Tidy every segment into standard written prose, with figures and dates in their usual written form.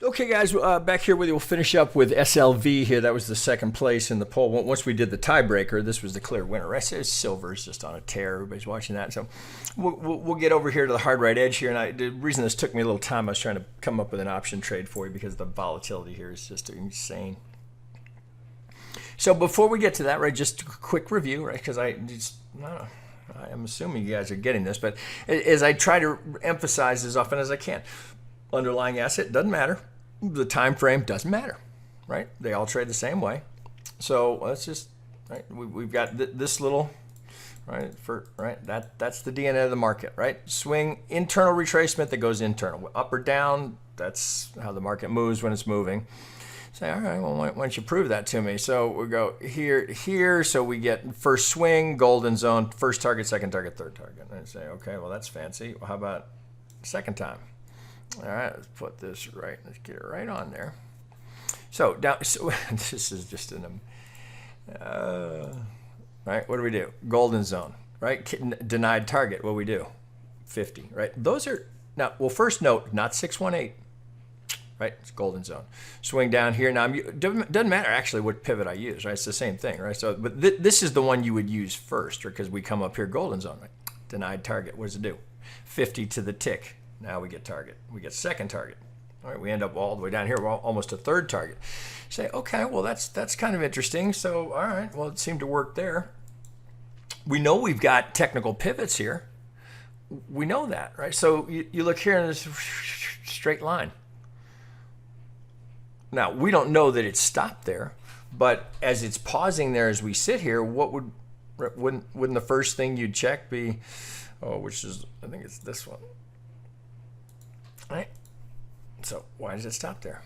Okay, guys, back here with you. We'll finish up with SLV here. That was the second place in the poll. Once we did the tiebreaker, this was the clear winner. Right? So silver is just on a tear. Everybody's watching that. So we'll get over here to the hard right edge here. And the reason this took me a little time, I was trying to come up with an option trade for you because the volatility here is just insane. So before we get to that, right, just a quick review, right, because I'm assuming you guys are getting this, but as I try to emphasize as often as I can, underlying asset doesn't matter. The time frame doesn't matter, right? They all trade the same way. So let's just, right, we've got this little, right, that's the DNA of the market, right? Swing, internal retracement that goes internal. Up or down, that's how the market moves when it's moving. Say, all right, well, why don't you prove that to me? So we go here, so we get first swing, golden zone, first target, second target, third target. And I say, okay, well, that's fancy. Well, how about second time? All right, let's put this right. Let's get it right on there. So down. So this is just an right. What do we do? Golden zone, right? Denied target. What do we do? 50, right? Those are now. Well, first note, not 618, right? It's golden zone. Swing down here. Now, doesn't matter actually what pivot I use, right? It's the same thing, right? So, but this is the one you would use first, because we come up here, golden zone, right? Denied target. What does it do? 50 to the tick. Now we get target. We get second target. All right, we end up all the way down here. We're almost a third target. Say, okay, well, that's kind of interesting. So, all right, well, it seemed to work there. We know we've got technical pivots here. We know that, right? So you look here and it's a straight line. Now, we don't know that it's stopped there, but as it's pausing there as we sit here, wouldn't the first thing you'd check be, which is, I think it's this one. Right? So why does it stop there?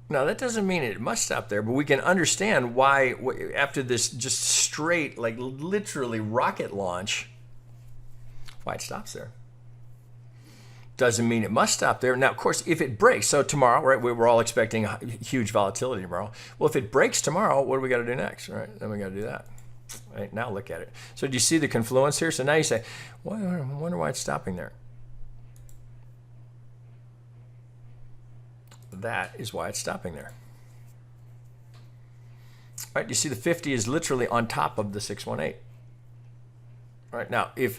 Now that doesn't mean it must stop there, but we can understand why after this just straight, like literally rocket launch, why it stops there. Doesn't mean it must stop there. Now, of course, if it breaks, so tomorrow, right, we're all expecting huge volatility tomorrow. Well, if it breaks tomorrow, what do we got to do next, right? Then we got to do that. Right, now look at it. So do you see the confluence here? So now you say, well, I wonder why it's stopping there. That is why it's stopping there. Right, you see the 50 is literally on top of the 618. Right, now if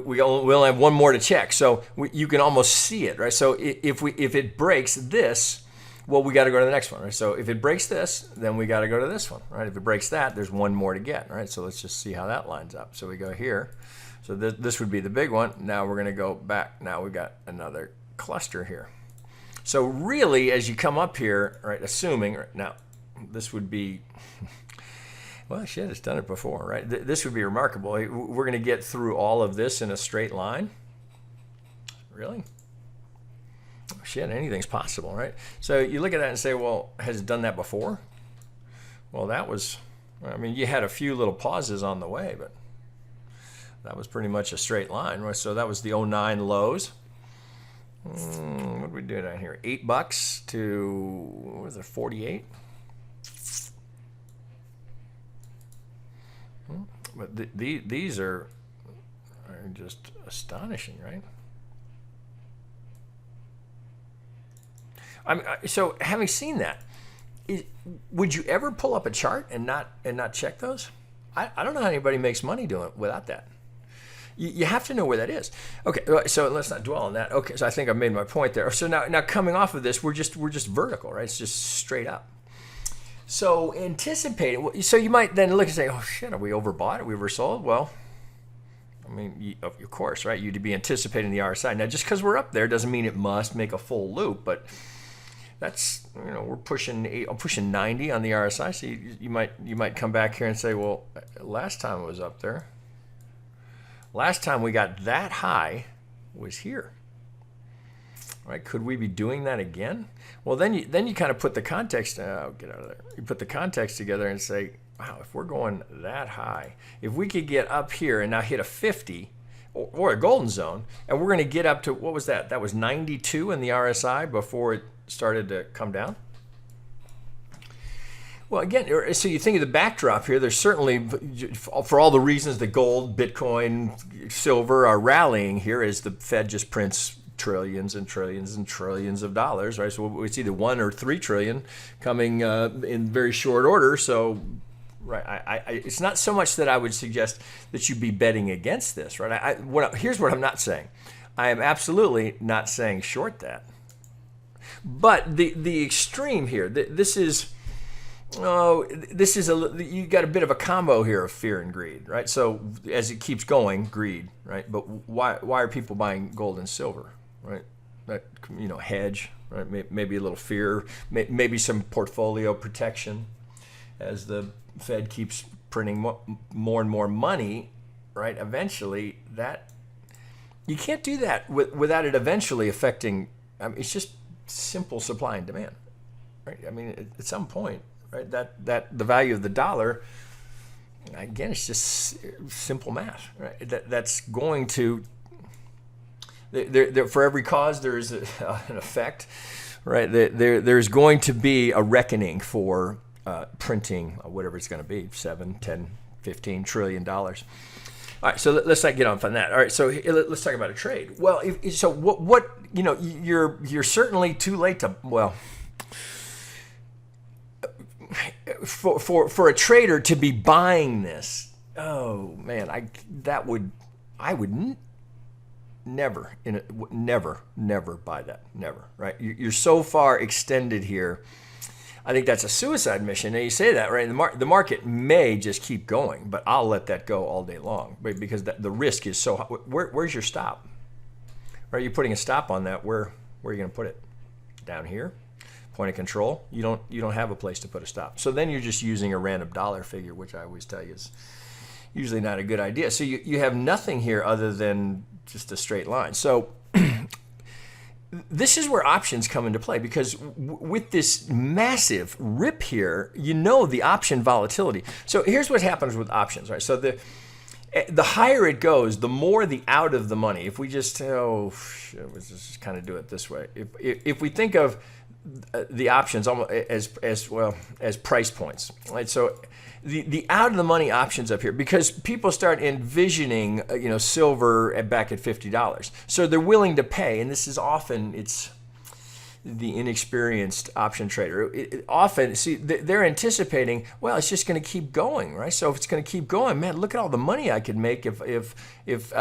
we only have one more to check, so you can almost see it, right? So if it breaks this, well, we got to go to the next one, right? So if it breaks this, then we got to go to this one, right? If it breaks that, there's one more to get, right? So let's just see how that lines up. So we go here. So this would be the big one. Now we're going to go back. Now we got another cluster here. So really, as you come up here, right, assuming, right, now this would be, well, shit, it's done it before, right? This would be remarkable. We're going to get through all of this in a straight line. Really? Shit, anything's possible, right? So you look at that and say, well, has it done that before? Well, that was, I mean, you had a few little pauses on the way, but that was pretty much a straight line, right? So that was the 09 lows. What did we do down here? $8 to, what was it, 48? But these are just astonishing, right? So having seen that, would you ever pull up a chart and not check those? I don't know how anybody makes money doing it without that. You have to know where that is. Okay, so let's not dwell on that. Okay, so I think I've made my point there. So now coming off of this, we're just vertical, right? It's just straight up. So anticipating, so you might then look and say, oh shit, are we overbought? Are we oversold? Well, I mean, of course, right? You'd be anticipating the RSI. Now, just because we're up there doesn't mean it must make a full loop, but that's, you know, we're pushing 90 on the RSI. So you might come back here and say, well, last time it was up there. Last time we got that high was here. Right? Could we be doing that again? Well, then you kind of put the context. Oh, get out of there. You put the context together and say, wow, if we're going that high, if we could get up here and now hit a 50 or a golden zone, and we're going to get up to, what was that? That was 92 in the RSI before it started to come down. Well, again, so you think of the backdrop here, there's certainly, for all the reasons that gold, Bitcoin, silver are rallying here as the Fed just prints trillions and trillions and trillions of dollars, right? So it's either 1 or 3 trillion coming in very short order. So, right, it's not so much that I would suggest that you be betting against this, right? Here's what I'm not saying. I am absolutely not saying short that. But the extreme here, this is you got a bit of a combo here of fear and greed, right? So as it keeps going, greed, right? But why are people buying gold and silver, right? That, hedge, right? Maybe a little fear, maybe some portfolio protection as the Fed keeps printing more and more money, right? Eventually, that you can't do that without it eventually affecting. I mean, it's just simple supply and demand, right? I mean, at some point, right, that the value of the dollar, again, it's just simple math, right? That's going to there for every cause there is an effect, right? There's going to be a reckoning for printing whatever it's going to be, 7, 10, 15 trillion dollars. All right, so let's not get off on that. All right, so let's talk about a trade. Well, so what you're certainly too late to, well, for a trader to be buying this. Oh man, I would never buy that. Never, right? You're so far extended here. I think that's a suicide mission. Now you say that, right? The market may just keep going, but I'll let that go all day long because the risk is so high. Where's your stop? Are you putting a stop on that? Where are you going to put it? Down here? Point of control? You don't have a place to put a stop. So then you're just using a random dollar figure, which I always tell you is usually not a good idea. So you have nothing here other than just a straight line. So this is where options come into play because with this massive rip here, the option volatility. So here's what happens with options, right? So the higher it goes, the more the out of the money. If we just let's just kind of do it this way. If we think of the options almost as price points, right? So the out of the money options up here, because people start envisioning silver back at $50, so they're willing to pay, and this is often it's the inexperienced option trader. Often they're anticipating, well, it's just going to keep going, right? So if it's going to keep going, man, look at all the money I could make if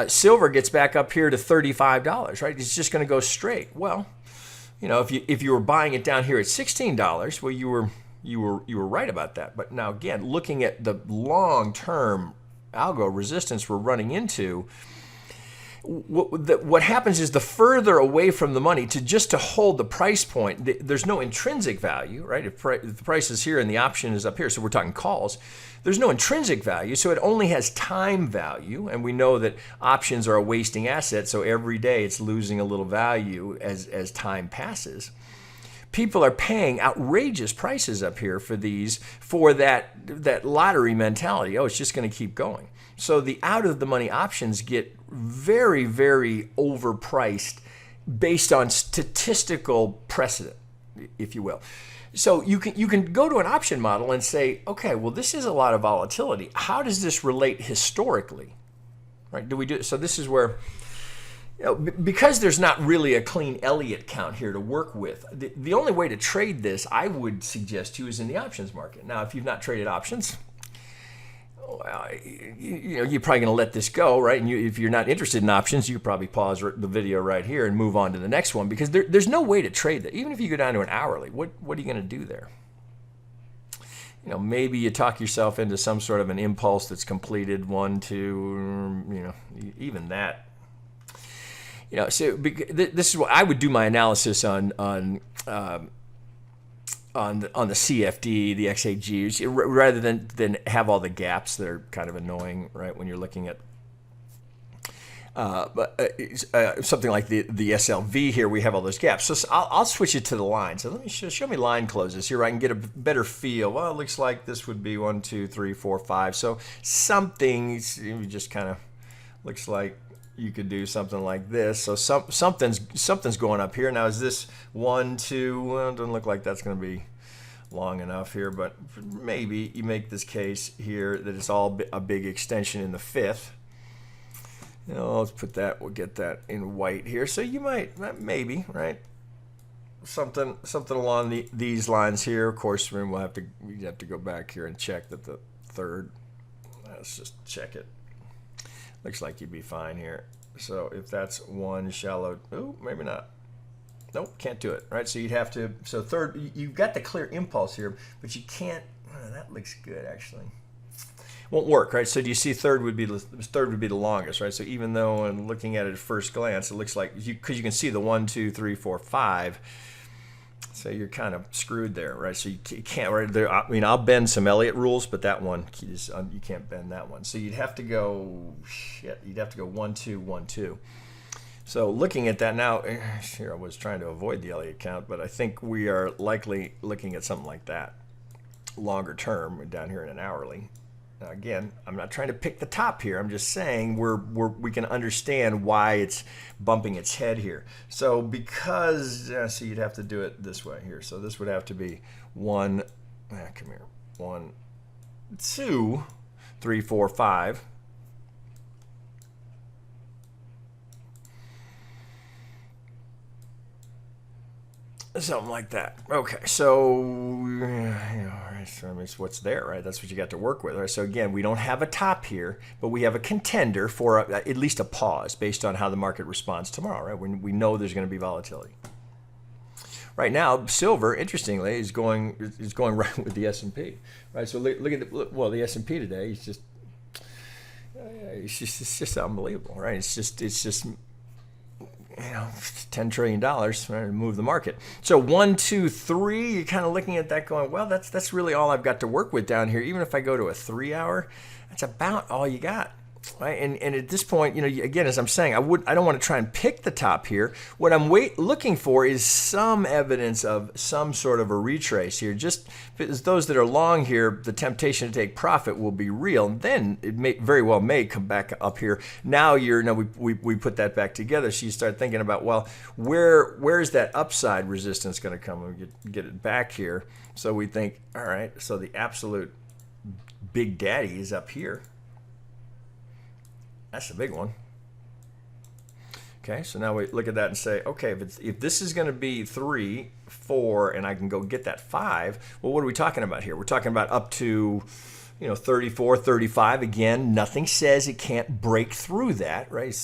silver gets back up here to $35, right? It's just going to go straight. Well, if you were buying it down here at $16, well, you were right about that. But now again, looking at the long-term algo resistance we're running into, what happens is the further away from the money to hold the price point, there's no intrinsic value, right? If the price is here and the option is up here, so we're talking calls, there's no intrinsic value, so it only has time value, and we know that options are a wasting asset, so every day it's losing a little value as time passes. People are paying outrageous prices up here for that lottery mentality. Oh, it's just going to keep going. So the out of the money options get very, very overpriced based on statistical precedent, if you will. So you can go to an option model and say, okay, well, this is a lot of volatility. How does this relate historically? Right? So this is where, because there's not really a clean Elliott count here to work with, the only way to trade this, I would suggest to you, is in the options market. Now, if you've not traded options, you're probably going to let this go, right? And if you're not interested in options, you could probably pause the video right here and move on to the next one, because there's no way to trade that. Even if you go down to an hourly, what are you going to do there? Maybe you talk yourself into some sort of an impulse that's completed 1, 2, even that. So this is what I would do my analysis on the CFD, the XAGs, rather than have all the gaps that are kind of annoying, right? When you're looking at something like the SLV here, we have all those gaps. So I'll switch it to the line. So let me show me line closes here. I can get a better feel. Well, it looks like this would be 1, 2, 3, 4, 5. So something just kind of looks like you could do something like this. So something's going up here. Now, is this 1, 2? Well, it doesn't look like that's going to be long enough here, but maybe you make this case here that it's all a big extension in the 5th. let's put that, we'll get that in white here. So you might, maybe, right? Something along these lines here. Of course, we have to go back here and check that the third, let's just check it. Looks like you'd be fine here. So if that's one shallow, oh, maybe not. Nope, can't do it, right? So you'd have to, so third, you've got the clear impulse here, but you can't, that looks good actually. Won't work, right? So do you see third would be the longest, right? So even though I'm looking at it at first glance, it looks like, because you can see the 1, 2, 3, 4, 5, so you're kind of screwed there, right? So you can't, right there. I mean, I'll bend some Elliott rules, but that one, you can't bend that one. So you'd have to go, you'd have to go 1, 2, 1, 2. So looking at that now, here I was trying to avoid the Elliott count, but I think we are likely looking at something like that, longer term, down here in an hourly. Now again, I'm not trying to pick the top here. I'm just saying we can understand why it's bumping its head here. So because, so you'd have to do it this way here. So this would have to be 1, come here, 1, 2, 3, 4, 5. Something like that. Okay, so, it's what's there, right? That's what you got to work with, right? So again, we don't have a top here, but we have a contender for at least a pause based on how the market responds tomorrow, right? When we know there's going to be volatility. Right now, silver, interestingly, is going right with the S&P, right? So look at the S&P today. It's just unbelievable, right? It's just. $10 trillion, right, to move the market. So 1, 2, 3, you're kind of looking at that going, well, that's really all I've got to work with down here. Even if I go to a 3-hour, that's about all you got. Right? And at this point, again, as I'm saying, I don't want to try and pick the top here. What I'm looking for is some evidence of some sort of a retrace here. Just as those that are long here, the temptation to take profit will be real. And then it very well may come back up here. Now we put that back together. So you start thinking about, well, where's that upside resistance going to come? We get it back here. So we think, all right, so the absolute big daddy is up here. That's a big one. Okay, so now we look at that and say, okay, if this is going to be 3, 4, and I can go get that 5, well, what are we talking about here? We're talking about up to, 34, 35. Again, nothing says it can't break through that, right?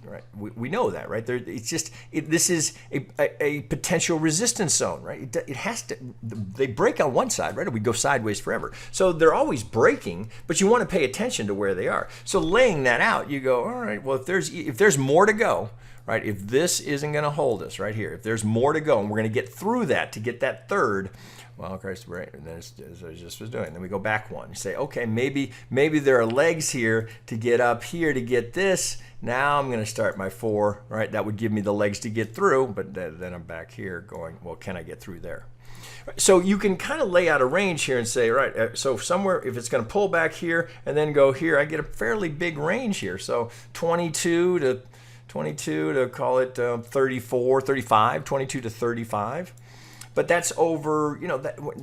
Right, we know that, right? This is a potential resistance zone, right? It has to. They break on one side, right? Or we go sideways forever. So they're always breaking, but you want to pay attention to where they are. So laying that out, you go, all right. Well, if there's more to go, right? If this isn't going to hold us right here, if there's more to go, and we're going to get through that to get that third. Well, Christ, right, and as I just was doing. Then we go back one. You say, okay, maybe there are legs here to get up here to get this. Now I'm going to start my 4, right? That would give me the legs to get through, but then I'm back here going, well, can I get through there? So you can kind of lay out a range here and say, right, so somewhere, if it's going to pull back here and then go here, I get a fairly big range here. So 22 to call it 34, 35, 22 to 35. But that's over,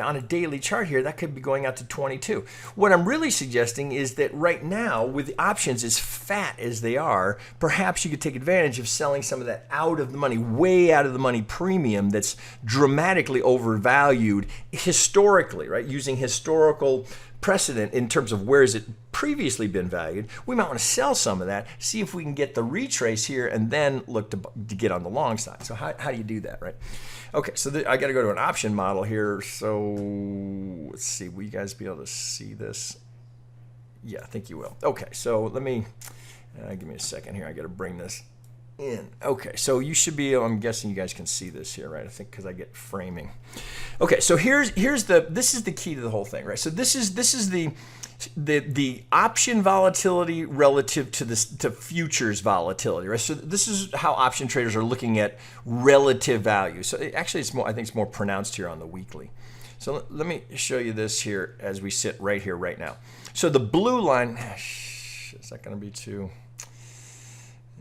on a daily chart here, that could be going out to 22. What I'm really suggesting is that right now, with the options as fat as they are, perhaps you could take advantage of selling some of that out of the money, way out of the money premium that's dramatically overvalued historically, right? Using historical precedent in terms of where has it previously been valued. We might want to sell some of that, see if we can get the retrace here, and then look to get on the long side. So how do you do that, right? Okay, so I got to go to an option model here. So let's see, will you guys be able to see this? Yeah, I think you will. Okay, so let me, give me a second here. I got to bring this in. Okay, so you should be, I'm guessing you guys can see this here, right? I think because I get framing. Okay, so this is the key to the whole thing, right? So this is the option volatility relative to futures volatility, right? So this is how option traders are looking at relative value. So actually, I think it's more pronounced here on the weekly. So let me show you this here as we sit right here, right now. So the blue line, is that going to be too?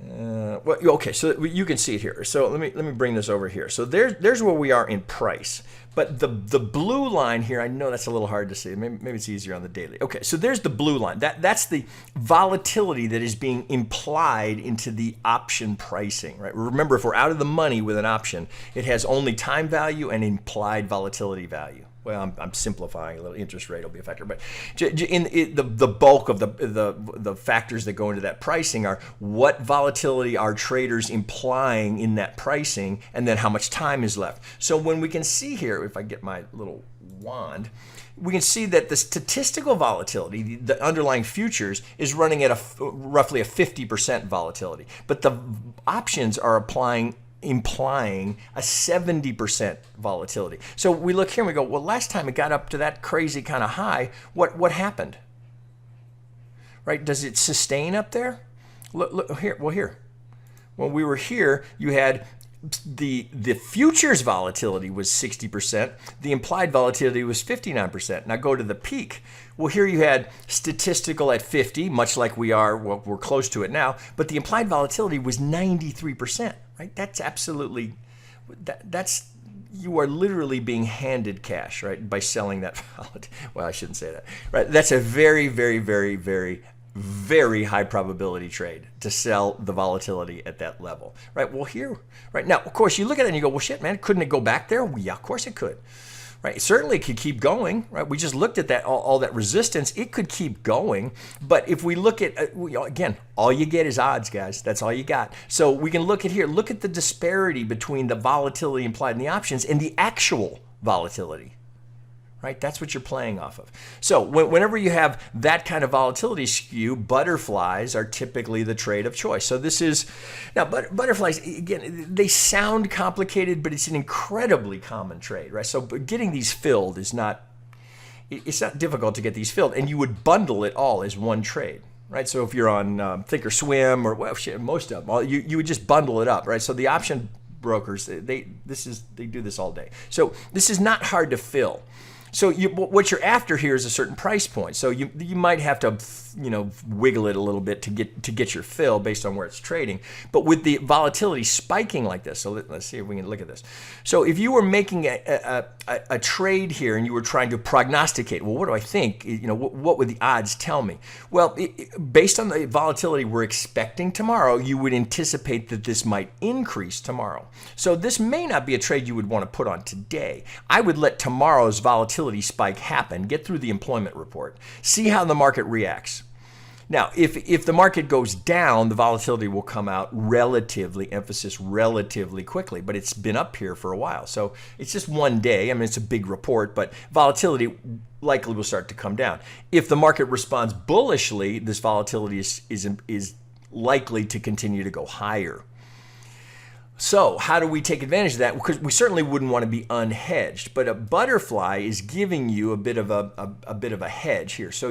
Well, okay, so you can see it here. So let me bring this over here. So there's where we are in price. But the blue line here, I know that's a little hard to see. Maybe it's easier on the daily. Okay, so there's the blue line. That's the volatility that is being implied into the option pricing, right? Remember, if we're out of the money with an option, it has only time value and implied volatility value. Well, I'm simplifying a little. Interest rate will be a factor, but the bulk of the factors that go into that pricing are what volatility are traders implying in that pricing, and then how much time is left. So when we can see here, if I get my little wand, we can see that the statistical volatility, the underlying futures, is running at roughly a 50% volatility, but the options are implying a 70% volatility. So we look here and we go, well, last time it got up to that crazy kind of high, what happened? Right? Does it sustain up there? Look here. Well, here. When we were here, you had the futures volatility was 60%. The implied volatility was 59%. Now go to the peak. Well, here you had statistical at 50, much like we're close to it now, but the implied volatility was 93%. Right? That's absolutely, that's, you are literally being handed cash, right, by selling that. Well, I shouldn't say that. Right? That's a very, very, very, very, very high probability trade to sell the volatility at that level. Right? Well, here, right now, of course, you look at it and you go, well, shit, man, couldn't it go back there? Well, yeah, of course it could. Right? It certainly could keep going, right? We just looked at that, all that resistance. It could keep going. But if we look at, again, all you get is odds, guys. That's all you got. So we can look at here, look at the disparity between the volatility implied in the options and the actual volatility. Right? That's what you're playing off of. So whenever you have that kind of volatility skew, butterflies are typically the trade of choice. So this is, now butterflies, again, they sound complicated, but it's an incredibly common trade, right? So getting these filled is not, it's not difficult to get these filled, and you would bundle it all as one trade. Right, so if you're on Thinkorswim or, well, shit, most of them, you would just bundle it up, right? So the option brokers, they do this all day. So this is not hard to fill. So what you're after here is a certain price point. So you might have to, wiggle it a little bit to get your fill based on where it's trading. But with the volatility spiking like this, so let's see if we can look at this. So if you were making a trade here and you were trying to prognosticate, well, what do I think? What would the odds tell me? Well, based on the volatility we're expecting tomorrow, you would anticipate that this might increase tomorrow. So this may not be a trade you would want to put on today. I would let tomorrow's volatility spike happen, get through the employment report, see how the market reacts. Now, if the market goes down, the volatility will come out relatively quickly, but it's been up here for a while. So it's just one day. I mean, it's a big report, but volatility likely will start to come down. If the market responds bullishly, this volatility is likely to continue to go higher. So how do we take advantage of that? Because we certainly wouldn't want to be unhedged, but a butterfly is giving you a bit of a hedge here. So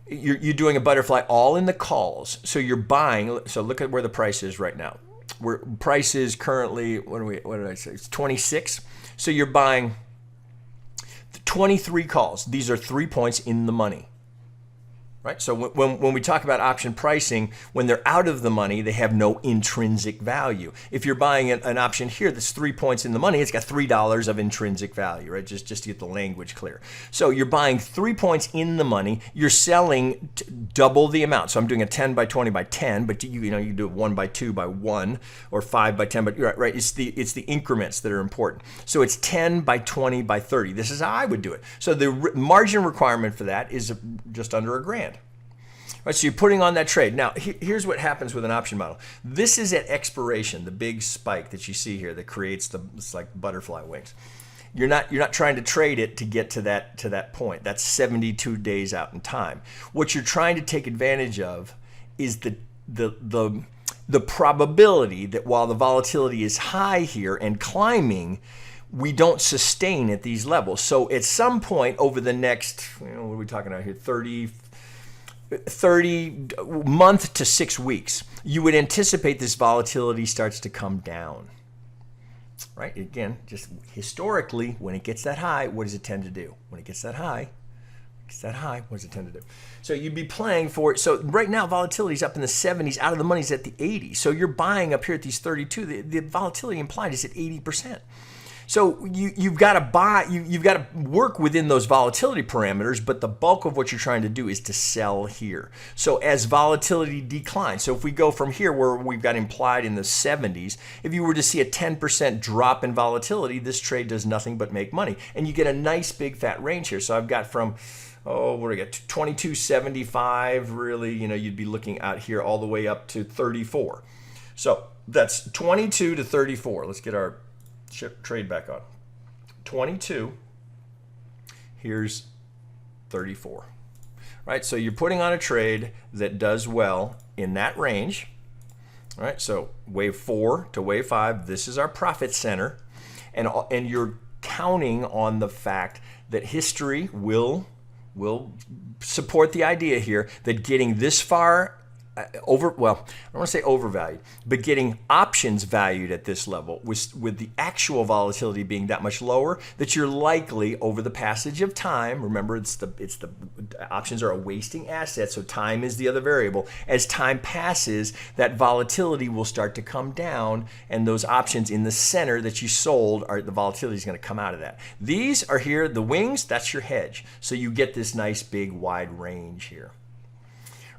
you're doing a butterfly all in the calls. So you're buying. So look at where the price is right now. Where price is currently, what did I say? It's 26. So you're buying 23 calls. These are 3 points in the money. Right? So when we talk about option pricing, when they're out of the money, they have no intrinsic value. If you're buying an option here that's 3 points in the money, it's got $3 of intrinsic value, right? Just to get the language clear. So you're buying 3 points in the money, you're selling double the amount. So I'm doing a 10 by 20 by 10, but you do 1 by 2 by 1 or 5 by 10, but right? It's the increments that are important. So it's 10 by 20 by 30. This is how I would do it. So the margin requirement for that is just under $1,000. Right, so you're putting on that trade. Now, here's what happens with an option model. This is at expiration, the big spike that you see here that creates it's like butterfly wings. You're not trying to trade it to get to that point. That's 72 days out in time. What you're trying to take advantage of is the probability that while the volatility is high here and climbing, we don't sustain at these levels. So at some point over the next, what are we talking about here, 30 month to 6 weeks, you would anticipate this volatility starts to come down. Right? Again, just historically, when it gets that high, what does it tend to do? When it gets that high, what does it tend to do? So you'd be playing for it. So right now, volatility is up in the 70s, out of the money is at the 80s. So you're buying up here at these 32. The volatility implied is at 80%. So you've got to buy, you've got to work within those volatility parameters, but the bulk of what you're trying to do is to sell here. So as volatility declines, so if we go from here where we've got implied in the 70s, if you were to see a 10% drop in volatility, this trade does nothing but make money. And you get a nice big fat range here. So I've got from, what do I get, 2275, really, you'd be looking out here all the way up to 34. So that's 22 to 34. Let's get our trade back on. 22, here's 34. Right, so you're putting on a trade that does well in that range. All right, so wave 4 to wave 5, this is our profit center. And you're counting on the fact that history will support the idea here that getting this far well, I don't want to say overvalued, but getting options valued at this level with the actual volatility being that much lower, that you're likely over the passage of time, remember it's the options are a wasting asset, so time is the other variable. As time passes, that volatility will start to come down, and those options in the center that you sold, the volatility is going to come out of that. These are here, the wings, that's your hedge. So you get this nice big wide range here.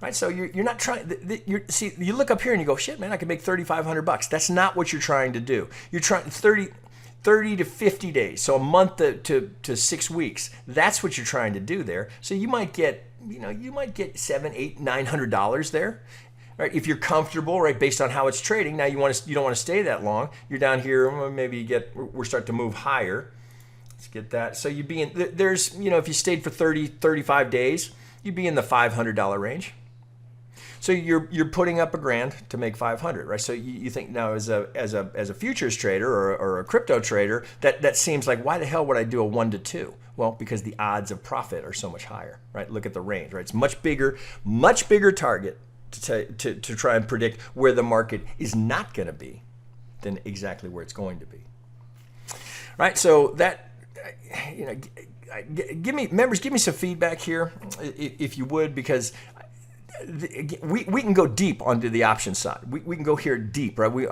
Right, so you're not trying. See, you look up here and you go, shit, man, I can make $3,500. That's not what you're trying to do. You're trying 30 to 50 days, so a month to 6 weeks. That's what you're trying to do there. So you might get, you might get $700, $800, $900 there. Right, if you're comfortable, right, based on how it's trading. Now you don't want to stay that long. You're down here, maybe we're starting to move higher. Let's get that. So you'd be in. There's, if you stayed for 30, 35 days, you'd be in the $500 range. So you're putting up $1,000 to make 500, right? So you think now as a futures trader or a crypto trader, that seems like, why the hell would I do a 1 to 2? Well, because the odds of profit are so much higher, right? Look at the range, right? It's much bigger target to try and predict where the market is not going to be than exactly where it's going to be, right? So that, give me some feedback here if you would, because we can go deep onto the option side. We can go here deep, right? We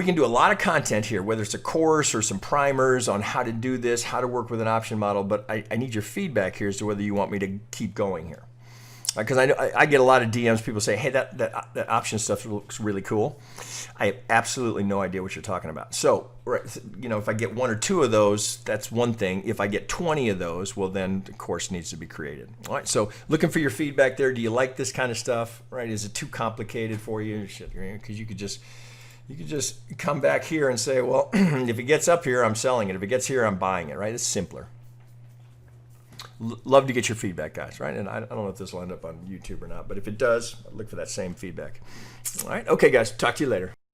can do a lot of content here, whether it's a course or some primers on how to do this, how to work with an option model, but I need your feedback here as to whether you want me to keep going here. Because I get a lot of DMs, people say, hey, that option stuff looks really cool. I have absolutely no idea what you're talking about. So, if I get 1 or 2 of those, that's one thing. If I get 20 of those, well, then the course needs to be created. All right, so looking for your feedback there. Do you like this kind of stuff? Right? Is it too complicated for you? Because you could just come back here and say, well, if it gets up here, I'm selling it. If it gets here, I'm buying it. Right? It's simpler. Love to get your feedback, guys, right? And I don't know if this will end up on YouTube or not, but if it does, look for that same feedback. All right. Okay, guys. Talk to you later.